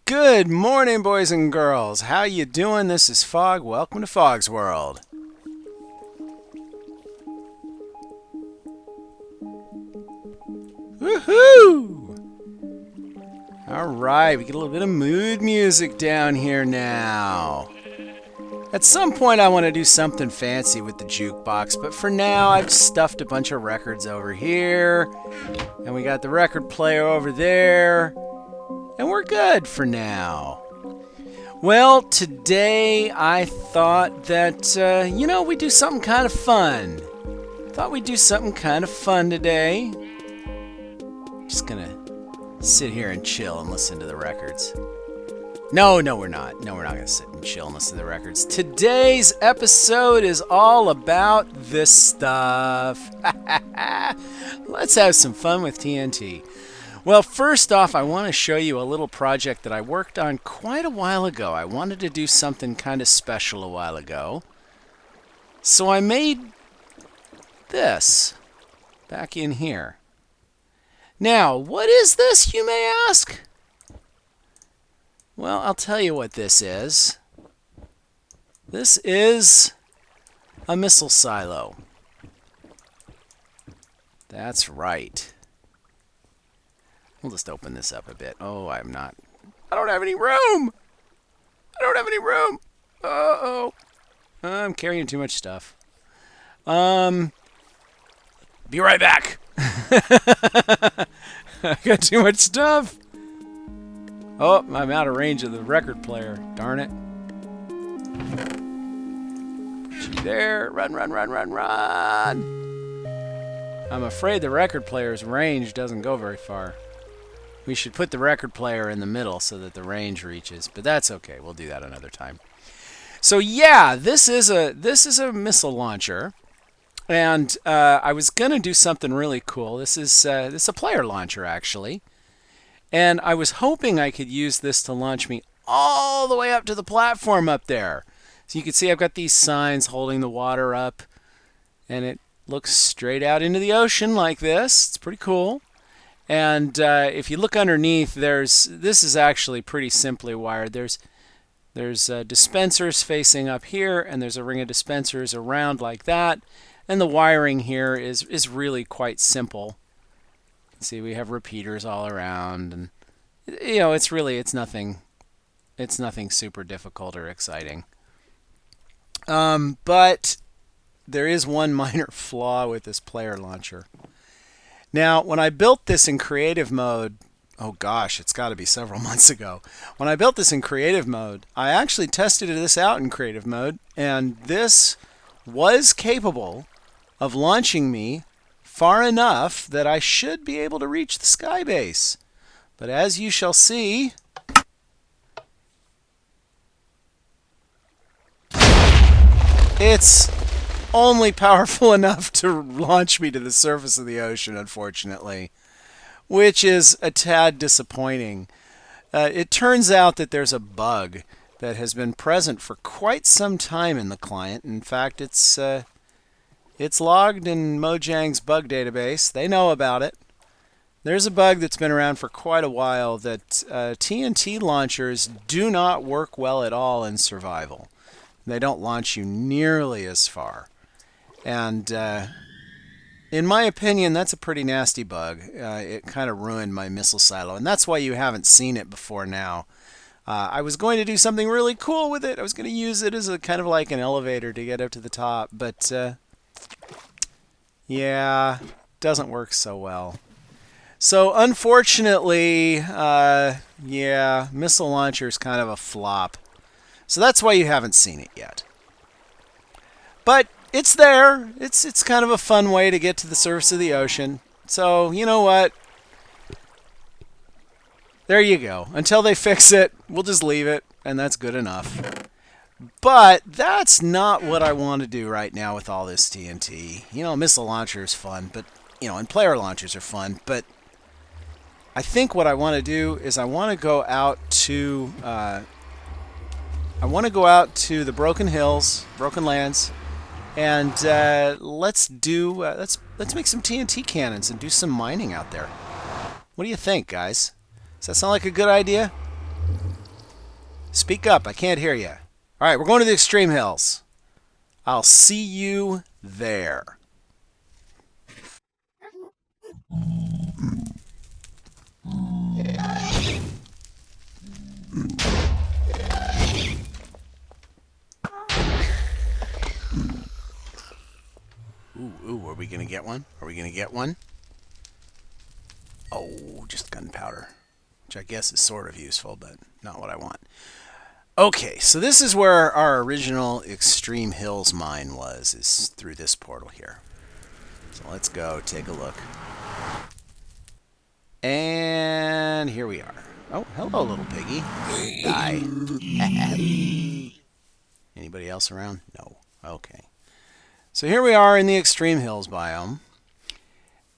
Good morning, boys and girls. How you doing? This is Fog. Welcome to Fog's World. Woohoo! Alright, we get a little bit of mood music down here now. At some point I want to do something fancy with the jukebox, but for now I've stuffed a bunch of records over here, and we got the record player over there, and we're good for now. Well, today I thought that, we'd do something kind of fun. Thought we'd do something kind of fun today. Just gonna sit here and chill and listen to the records. No, we're not. No, we're not gonna sit and chill and listen to the records. Today's episode is all about this stuff. Let's have some fun with TNT. Well, first off, I want to show you a little project that I worked on quite a while ago. I wanted to do something kind of special a while ago. So I made this back in here. Now, what is this, you may ask? Well, I'll tell you what this is. This is a missile silo. That's right. We'll just open this up a bit. Oh, I don't have any room! I don't have any room! Uh-oh. I'm carrying too much stuff. Be right back! I got too much stuff! Oh, I'm out of range of the record player. Darn it. Put you there. Run, run, run, run, run! I'm afraid the record player's range doesn't go very far. We should put the record player in the middle so that the range reaches, but that's okay. We'll do that another time. So yeah, this is a missile launcher, and I was gonna do something really cool. This is a player launcher actually, and I was hoping I could use this to launch me all the way up to the platform up there. So you can see I've got these signs holding the water up, and it looks straight out into the ocean like this. It's pretty cool. And if you look underneath, this is actually pretty simply wired. There's dispensers facing up here, and there's a ring of dispensers around like that. And the wiring here is really quite simple. You can see we have repeaters all around, and it's nothing super difficult or exciting. But there is one minor flaw with this player launcher. Now, when I built this in creative mode, oh gosh, it's got to be several months ago. When I built this in creative mode, I actually tested this out in creative mode, and this was capable of launching me far enough that I should be able to reach the sky base. But as you shall see, it's only powerful enough to launch me to the surface of the ocean, unfortunately, which is a tad disappointing. It turns out that there's a bug that has been present for quite some time in the client. In fact, it's logged in Mojang's bug database. They know about it. There's a bug that's been around for quite a while that TNT launchers do not work well at all in survival. They don't launch you nearly as far. And in my opinion, that's a pretty nasty bug. It kind of ruined my missile silo, and that's why you haven't seen it before now. I was going to do something really cool with it. I was going to use it as a kind of like an elevator to get up to the top, but yeah, doesn't work so well. So unfortunately, missile launcher is kind of a flop. So that's why you haven't seen it yet. But it's there. It's kind of a fun way to get to the surface of the ocean. So, you know what? There you go. Until they fix it, we'll just leave it, and that's good enough. But that's not what I want to do right now with all this TNT. Missile launcher is fun, but, and player launchers are fun, but I think what I want to do is I want to go out to the Broken Hills, Broken Lands, and let's make some TNT cannons and do some mining out there. What do you think, guys? Does that sound like a good idea? Speak up. I can't hear you. All right, we're going to the extreme hills. I'll see you there. Ooh, are we going to get one? Are we going to get one? Oh, just gunpowder, which I guess is sort of useful, but not what I want. Okay, so this is where our original Extreme Hills mine was, is through this portal here. So let's go take a look. And here we are. Oh, hello, little piggy. Die. Anybody else around? No. Okay. So here we are in the Extreme Hills biome.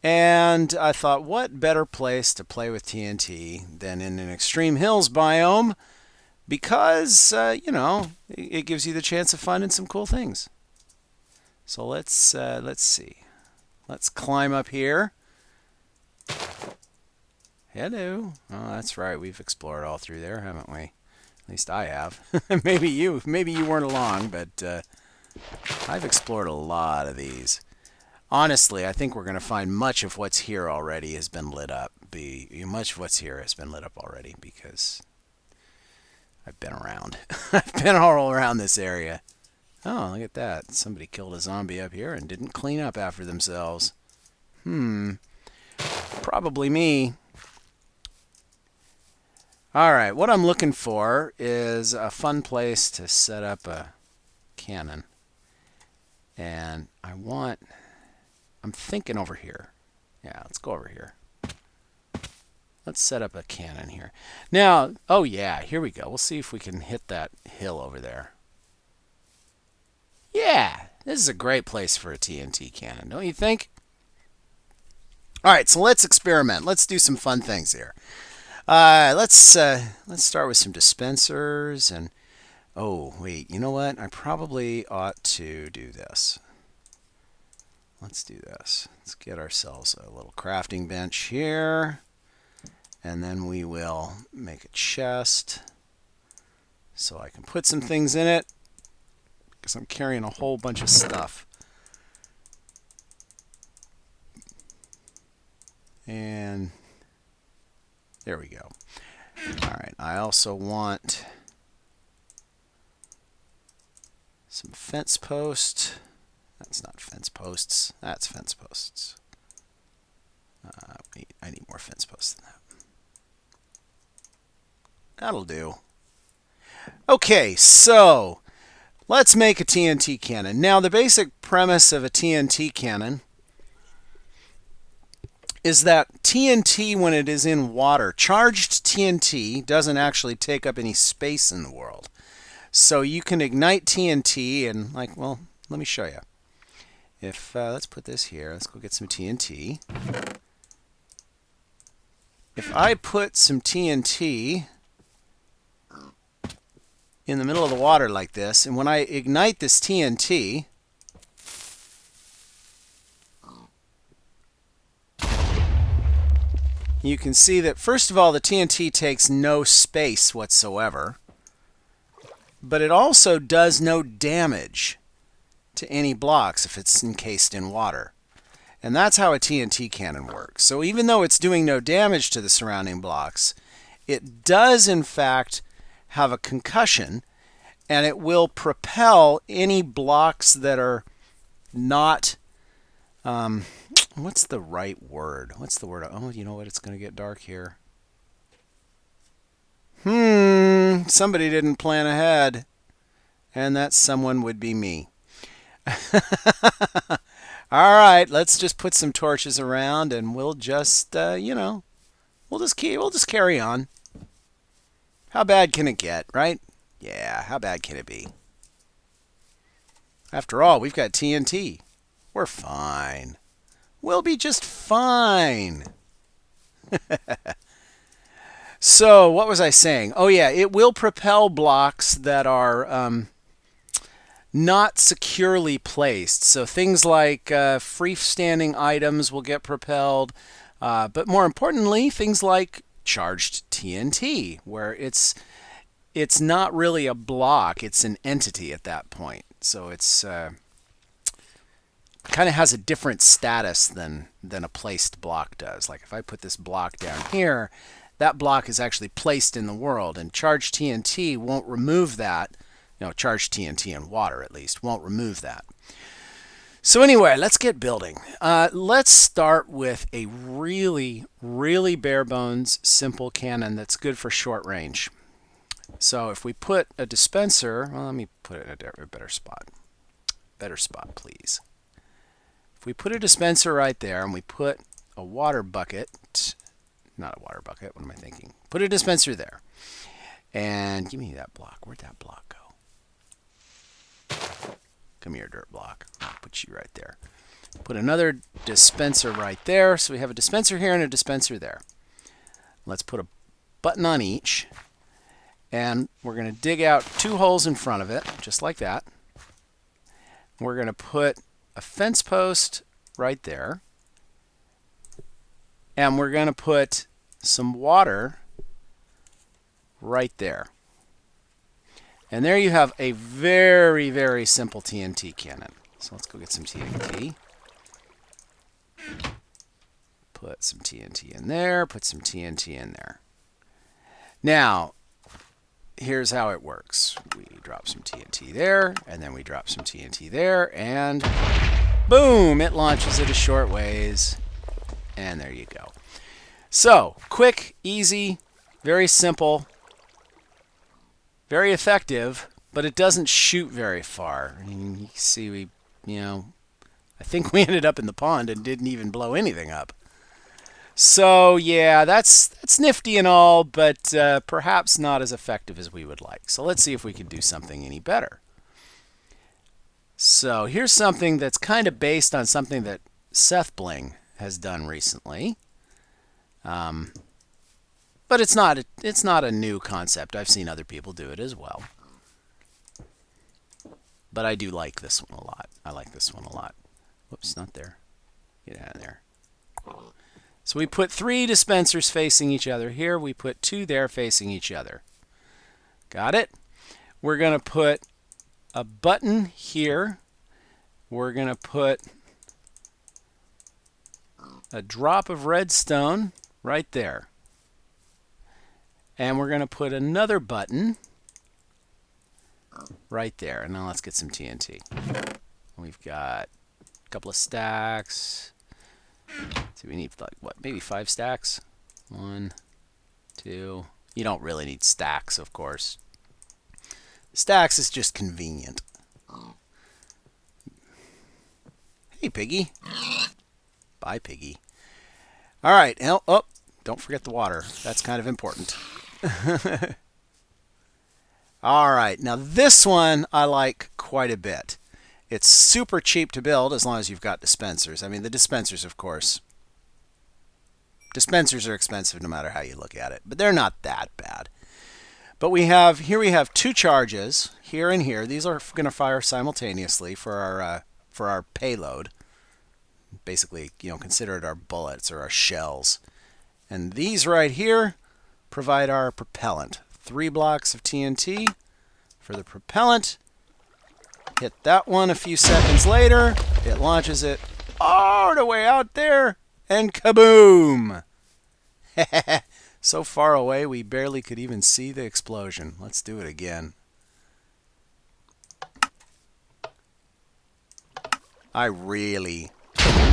And I thought, what better place to play with TNT than in an Extreme Hills biome? Because, you know, it gives you the chance of finding some cool things. So let's see. Let's climb up here. Hello. Oh, that's right. We've explored all through there, haven't we? At least I have. Maybe you weren't along, but I've explored a lot of these. Honestly, I think we're going to find much of what's here already has been lit up. Much of what's here has been lit up already because I've been around. I've been all around this area. Oh, look at that. Somebody killed a zombie up here and didn't clean up after themselves. Probably me. Alright, what I'm looking for is a fun place to set up a cannon. And I'm thinking over here. Yeah, let's go over here. Let's set up a cannon here. Now, oh yeah, here we go. We'll see if we can hit that hill over there. Yeah, this is a great place for a TNT cannon, don't you think? Alright, so let's experiment. Let's do some fun things here. Let's start with some dispensers and oh wait, you know what? I probably ought to do this. Let's do this. Let's get ourselves a little crafting bench here, and then we will make a chest so I can put some things in it because I'm carrying a whole bunch of stuff. And there we go. Alright, I also want some fence posts. That's not fence posts. That's fence posts. Wait, I need more fence posts than that. That'll do. Okay, so let's make a TNT cannon. Now, the basic premise of a TNT cannon is that TNT, when it is in water, charged TNT doesn't actually take up any space in the world. So you can ignite TNT and, like, well, let me show you. If let's put this here. Let's go get some TNT. If I put some TNT in the middle of the water like this, and when I ignite this TNT, you can see that, first of all, the TNT takes no space whatsoever, but it also does no damage to any blocks if it's encased in water. And that's how a TNT cannon works. So even though it's doing no damage to the surrounding blocks, it does in fact have a concussion, and it will propel any blocks that are not what's the right word? What's the word? Oh, you know what? It's going to get dark here. Somebody didn't plan ahead, and that someone would be me. All right, let's just put some torches around, and we'll just, you know, we'll just carry on. How bad can it get, right? Yeah, how bad can it be? After all, we've got TNT. We're fine. We'll be just fine. So, what was I saying? Oh yeah, it will propel blocks that are not securely placed. So things like freestanding items will get propelled, but more importantly, things like charged TNT, where it's it's not really a block, it's an entity at that point. So it's kind of has a different status than a placed block does. Like if I put this block down here, that block is actually placed in the world, and charged TNT won't remove that. Charged TNT in water at least won't remove that. So anyway, let's get building. Let's start with a really, really bare bones, simple cannon that's good for short range. So if we put a dispenser, well, let me put it in a better spot. Better spot, please. If we put a dispenser right there and we put a water bucket, not a water bucket, what am I thinking? Put a dispenser there. And give me that block. Where'd that block go? Come here, dirt block. I'll put you right there. Put another dispenser right there. So we have a dispenser here and a dispenser there. Let's put a button on each. And we're going to dig out 2 holes in front of it, just like that. We're going to put a fence post right there. And we're going to put some water right there. And there you have a very, very simple TNT cannon. So let's go get some TNT. Put some TNT in there, put some TNT in there. Now, here's how it works. We drop some TNT there, and then we drop some TNT there, and boom, it launches it a short ways. And there you go. So, quick, easy, very simple. Very effective, but it doesn't shoot very far. I mean, you see, I think we ended up in the pond and didn't even blow anything up. So yeah, that's nifty and all, but perhaps not as effective as we would like. So let's see if we can do something any better. So here's something that's kind of based on something that Seth Bling has done recently. But it's not a new concept. I've seen other people do it as well. But I do like this one a lot. I like this one a lot. Whoops, not there. Get out of there. So we put 3 dispensers facing each other here. We put 2 there facing each other. Got it? We're going to put a button here. We're going to put a drop of redstone right there. And we're going to put another button right there. And now let's get some TNT. We've got a couple of stacks. So we need, like, what, maybe 5 stacks? 1, 2. You don't really need stacks, of course. Stacks is just convenient. Hey, Piggy. Bye, Piggy. All right. Oh, don't forget the water. That's kind of important. All right, now this one I like quite a bit. It's super cheap to build as long as you've got dispensers. I mean, the dispensers, of course. Dispensers are expensive no matter how you look at it, but they're not that bad. But we have 2 charges here and here. These are going to fire simultaneously for our payload. Basically, consider it our bullets or our shells. And these right here provide our propellant. 3 blocks of TNT for the propellant. Hit that one a few seconds later. It launches it all the way out there, and kaboom! So far away we barely could even see the explosion. Let's do it again. I really,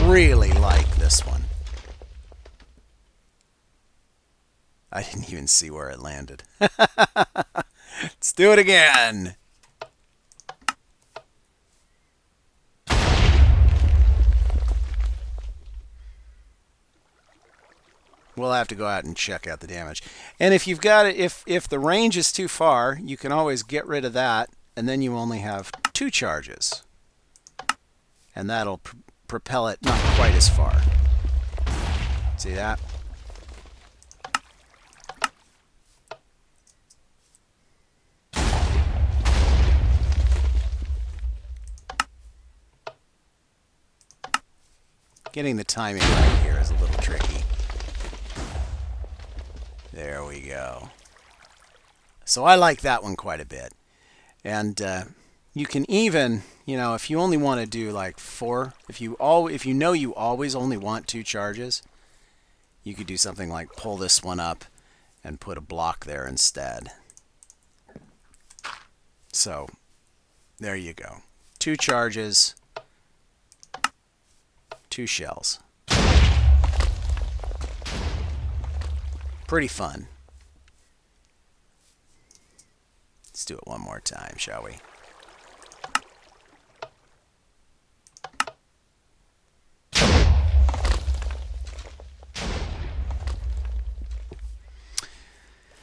really like this one. I didn't even see where it landed. Let's do it again. We'll have to go out and check out the damage. And if you've got it, if the range is too far, you can always get rid of that, and then you only have 2 charges. And that'll propel it not quite as far. See that? Getting the timing right here is a little tricky. There we go. So I like that one quite a bit. And you can even, if you only want to do like 4, if you know you always only want 2 charges, you could do something like pull this one up and put a block there instead. So there you go. 2 charges, 2 shells. Pretty fun. Let's do it one more time, shall we?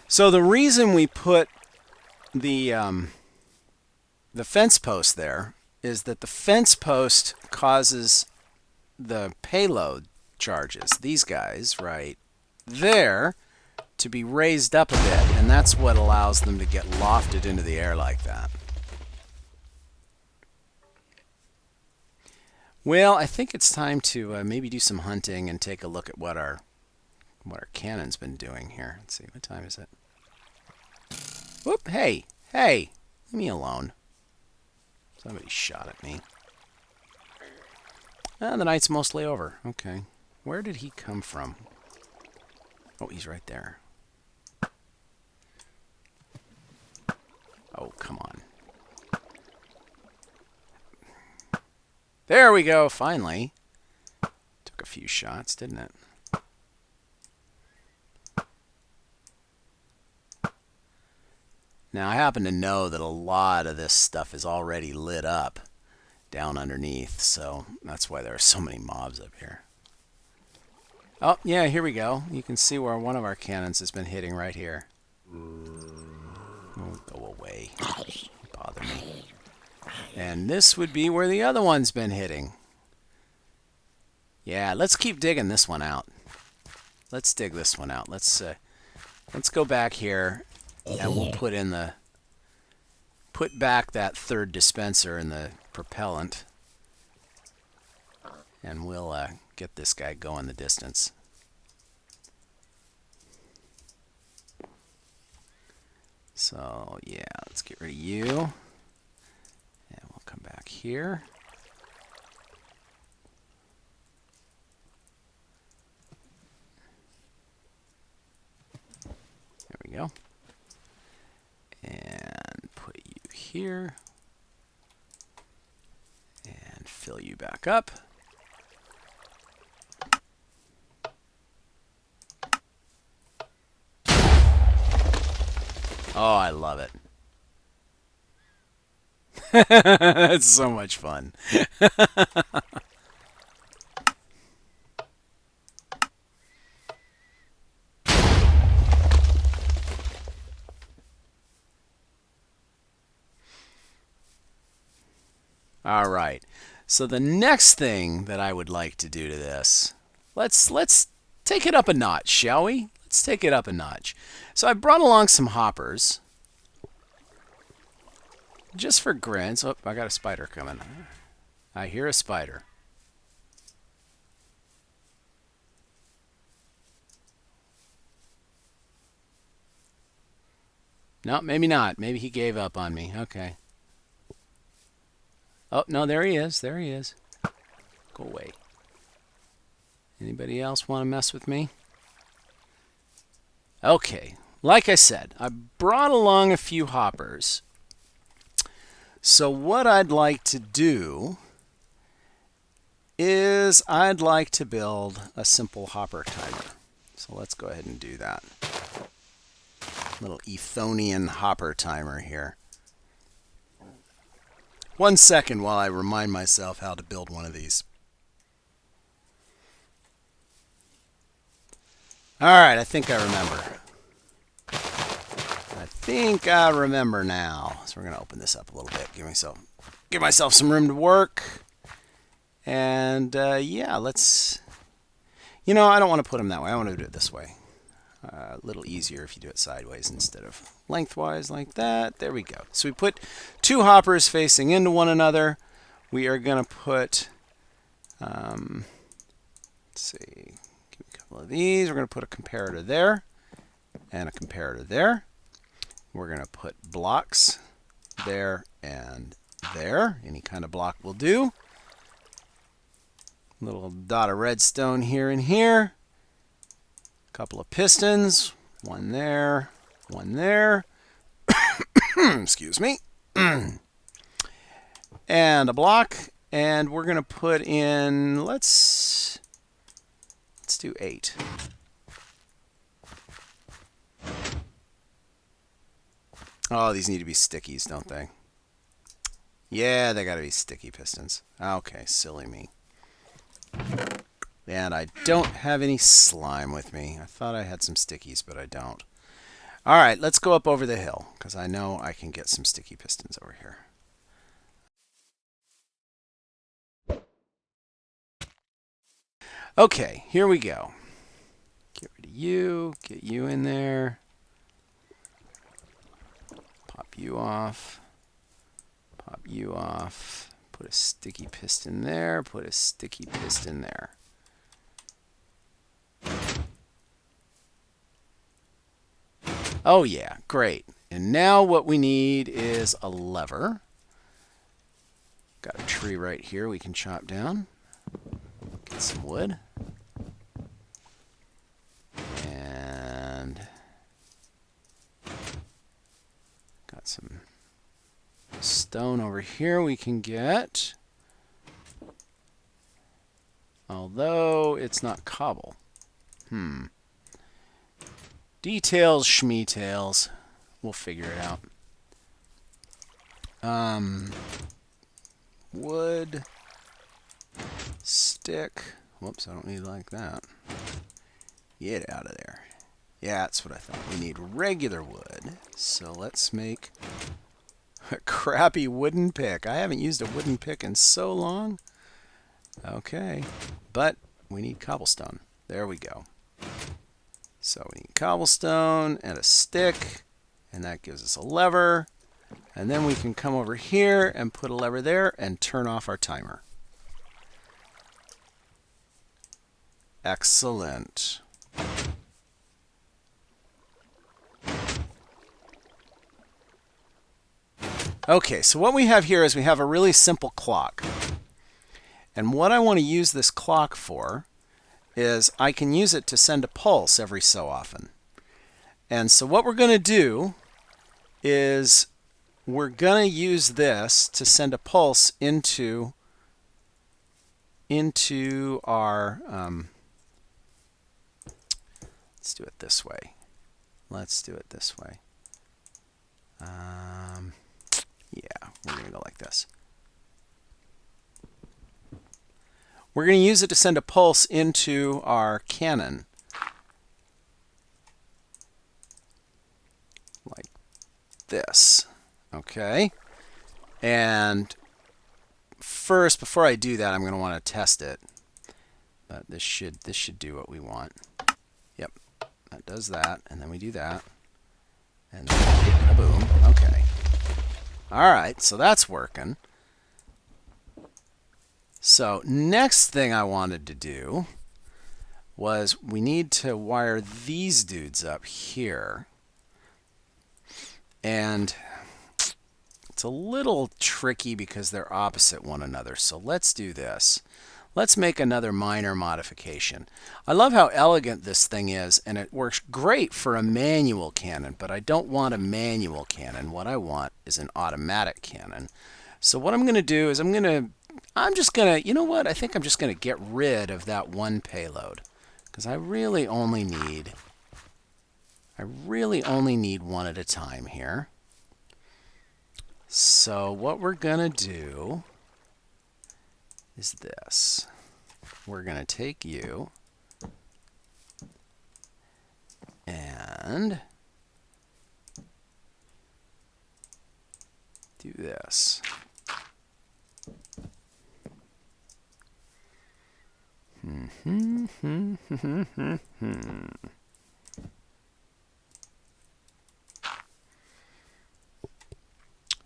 So the reason we put the fence post there is that the fence post causes the payload charges, these guys right there, to be raised up a bit, and that's what allows them to get lofted into the air like that. Well, I think it's time to maybe do some hunting and take a look at what our cannon's been doing here. Let's see, what time is it? Whoop! Hey, leave me alone. Somebody shot at me. Ah, the night's mostly over. Okay, where did he come from? Oh, he's right there. Oh, come on. There we go, finally. Took a few shots, didn't it? Now, I happen to know that a lot of this stuff is already lit up down underneath, so that's why there are so many mobs up here. Oh, yeah, here we go. You can see where one of our cannons has been hitting right here. Oh, go away. Don't bother me. And this would be where the other one's been hitting. Yeah, let's keep digging this one out. Let's dig this one out. Let's go back here, and we'll put back that 3rd dispenser in the propellant, and we'll get this guy going the distance. So yeah, let's get rid of you, and we'll come back here. There we go. And put you here. And fill you back up. Oh, I love it. It's so much fun. All right. So the next thing that I would like to do to this, let's take it up a notch, shall we? Let's take it up a notch. So I brought along some hoppers, just for grins. Oh, I got a spider coming. I hear a spider. No, maybe not. Maybe he gave up on me. Okay. Oh, no, there he is. There he is. Go away. Anybody else want to mess with me? Okay. Like I said, I brought along a few hoppers. So what I'd like to do is I'd like to build a simple hopper timer. So let's go ahead and do that. Little Ethonian hopper timer here. 1 second while I remind myself how to build one of these. Alright, I think I remember. I think I remember now. So we're going to open this up a little bit. Give myself some room to work. And yeah, let's... I don't want to put them that way. I want to do it this way. A little easier if you do it sideways instead of lengthwise like that. There we go. So we put 2 hoppers facing into one another. We are going to put, let's see, give me a couple of these. We're going to put a comparator there and a comparator there. We're going to put blocks there and there. Any kind of block will do. Little dot of redstone here and here. A couple of pistons. One there, one there. Excuse me. And a block. And we're going to put in, let's do 8. Oh, these need to be stickies, don't they? Yeah, they got to be sticky pistons. Okay, silly me. And I don't have any slime with me. I thought I had some stickies, but I don't. All right, let's go up over the hill, because I know I can get some sticky pistons over here. Okay, here we go. Get rid of you, get you in there. Pop you off. Pop you off. Put a sticky piston there, put a sticky piston there. Oh yeah, great. And now what we need is a lever. Got a tree right here we can chop down. Get some wood. And got some stone over here we can get. Although it's not cobble. Details, schmeetails. We'll figure it out. Wood. Stick. Whoops, I don't need like that. Get out of there. Yeah, that's what I thought. We need regular wood. So let's make a crappy wooden pick. I haven't used a wooden pick in so long. Okay. But we need cobblestone. There we go. So we need cobblestone and a stick. And that gives us a lever. And then we can come over here and put a lever there and turn off our timer. Excellent. Okay, so what we have here is we have a really simple clock. And what I want to use this clock for is I can use it to send a pulse every so often. And so what we're going to do is we're going to use this to send a pulse into our... let's do it this way. Let's do it this way. Yeah, we're going to go like this. We're going to use it to send a pulse into our cannon. Like this. Okay. And first, before I do that, I'm going to want to test it. But this should do what we want. Yep. That does that. And then we do that. And then kaboom. Okay. All right, so that's working. So next thing I wanted to do was we need to wire these dudes up here. And it's a little tricky because they're opposite one another. So let's do this. Let's make another minor modification. I love how elegant this thing is, and it works great for a manual cannon, but I don't want a manual cannon. What I want is an automatic cannon. So what I'm going to do is I'm just going to, you know what? I think I'm just going to get rid of that one payload because I really only need one at a time here. So what we're going to do is this. We're going to take you and do this.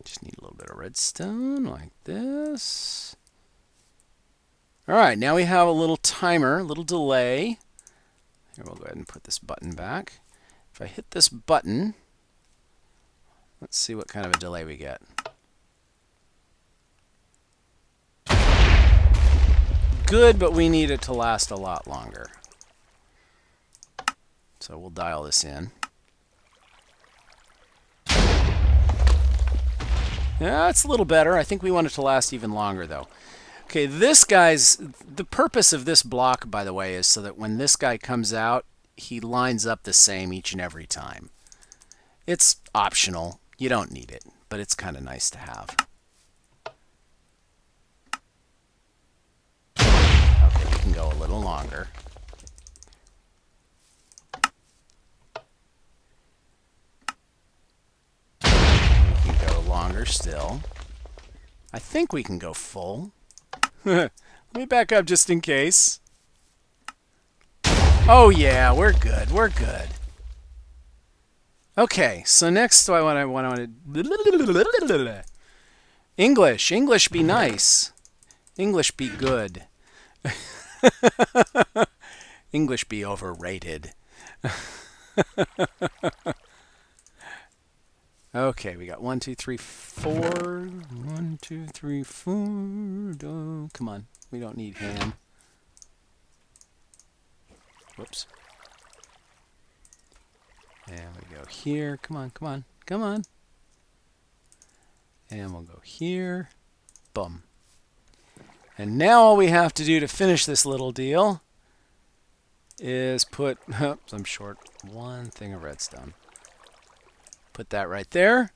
Just need a little bit of redstone like this. All right, now we have a little timer, a little delay. Here, we'll go ahead and put this button back. If I hit this button, Let's see what kind of a delay we get. Good, but we need it to last a lot longer. So we'll dial this in. Yeah, it's a little better. I think we want it to last even longer, though. Okay, the purpose of this block, by the way, is so that when this guy comes out, he lines up the same each and every time. It's optional. You don't need it, but it's kind of nice to have. Okay, we can go a little longer. We can go longer still. I think we can go full. Let me back up just in case. Oh yeah, we're good. We're good. Okay, so next I want to English. English be nice. English be good. English be overrated. Okay, we got 1, 2, 3, 4. 1, 2, 3, 4. Oh, come on. We don't need ham. Whoops. And we go here. Come on, come on, come on. And we'll go here. Boom. And now all we have to do to finish this little deal is put, oops, I'm short one thing of redstone. Put that right there.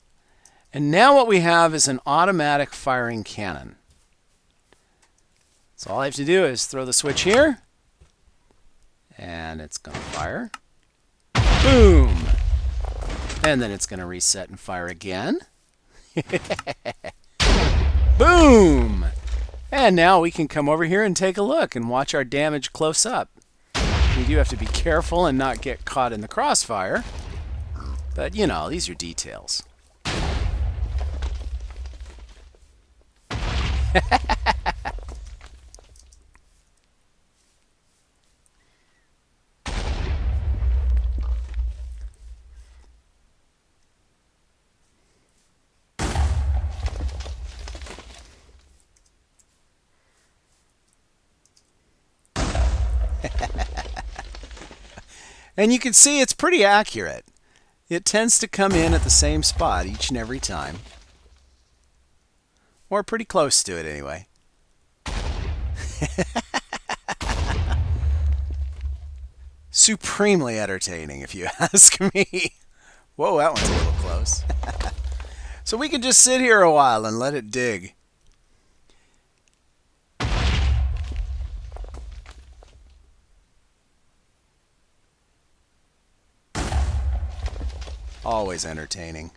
And now what we have is an automatic firing cannon. So all I have to do is throw the switch here. And it's going to fire. Boom! And then it's going to reset and fire again. Boom! And now we can come over here and take a look and watch our damage close up. We do have to be careful and not get caught in the crossfire. But, you know, these are details. And you can see it's pretty accurate. It tends to come in at the same spot each and every time. Or pretty close to it anyway. Supremely entertaining, if you ask me. Whoa, that one's a little close. So we can just sit here a while and let it dig. Always entertaining.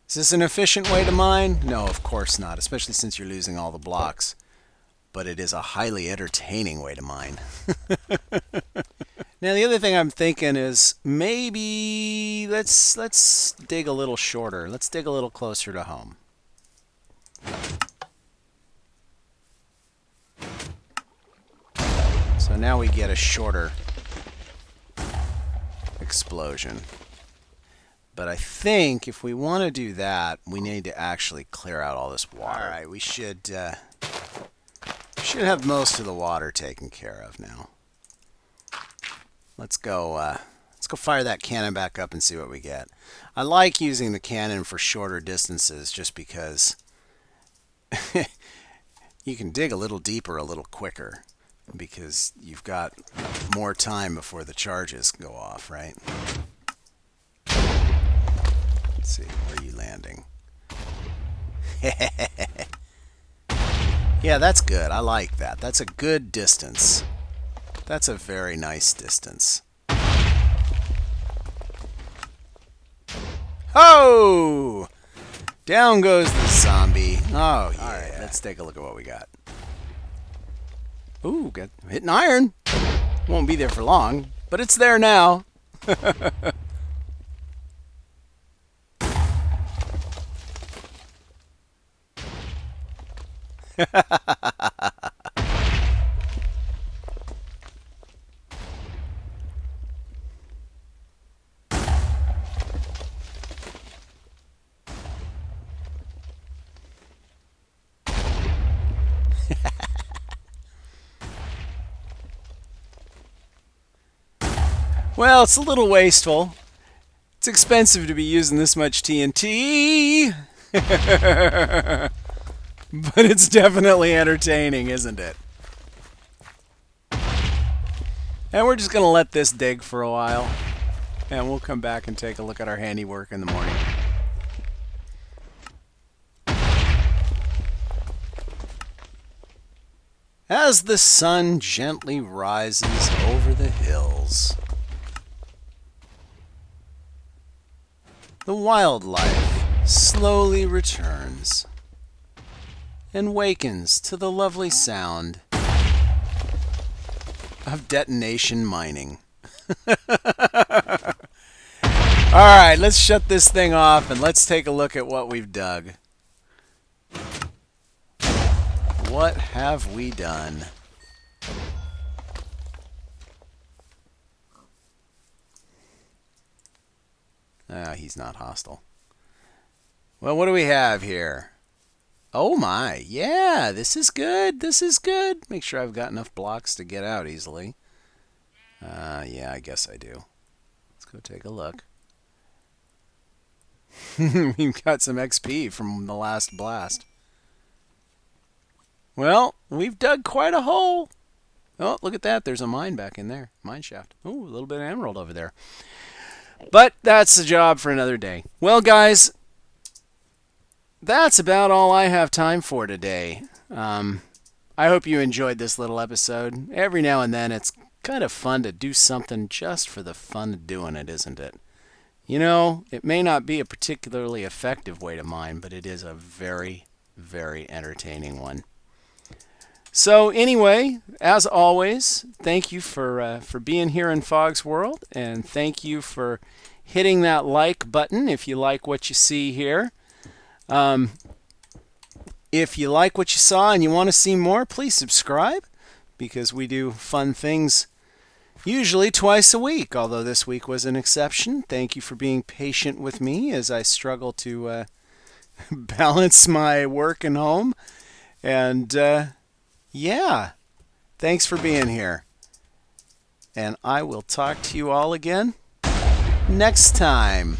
Is this an efficient way to mine? No, of course not, especially since you're losing all the blocks. But it is a highly entertaining way to mine. Now the other thing I'm thinking is maybe let's dig a little shorter. Let's dig a little closer to home. So now we get a shorter explosion. But I think if we want to do that, we need to actually clear out all this water. All right, we should have most of the water taken care of now. Let's go fire that cannon back up and see what we get. I like using the cannon for shorter distances just because you can dig a little deeper a little quicker because you've got more time before the charges go off, right? Let's see, where are you landing? Yeah, that's good. I like that. That's a good distance. That's a very nice distance. Oh! Down goes the zombie. Oh, yeah. All right, let's take a look at what we got. Ooh, hitting iron. Won't be there for long, but it's there now. Well, it's a little wasteful. It's expensive to be using this much TNT. But it's definitely entertaining, isn't it? And we're just going to let this dig for a while. And we'll come back and take a look at our handiwork in the morning. As the sun gently rises over the hills, the wildlife slowly returns and wakens to the lovely sound of detonation mining. Alright, let's shut this thing off and let's take a look at what we've dug. What have we done? Ah, he's not hostile. Well, what do we have here? Oh my, yeah, this is good. This is good. Make sure I've got enough blocks to get out easily. Yeah, I guess I do. Let's go take a look. We've got some XP from the last blast. Well, we've dug quite a hole. Oh, look at that. There's a mine back in there. Mine shaft. Oh, a little bit of emerald over there. But that's the job for another day. Well, guys, that's about all I have time for today. I hope you enjoyed this little episode. Every now and then it's kind of fun to do something just for the fun of doing it, isn't it? You know, it may not be a particularly effective way to mine, but it is a very, very entertaining one. So anyway, as always, thank you for being here in Fog's World, and thank you for hitting that like button if you like what you see here. If you like what you saw and you want to see more, please subscribe, because we do fun things usually twice a week, although this week was an exception. Thank you for being patient with me as I struggle to balance my work and home. And yeah, thanks for being here. And I will talk to you all again next time.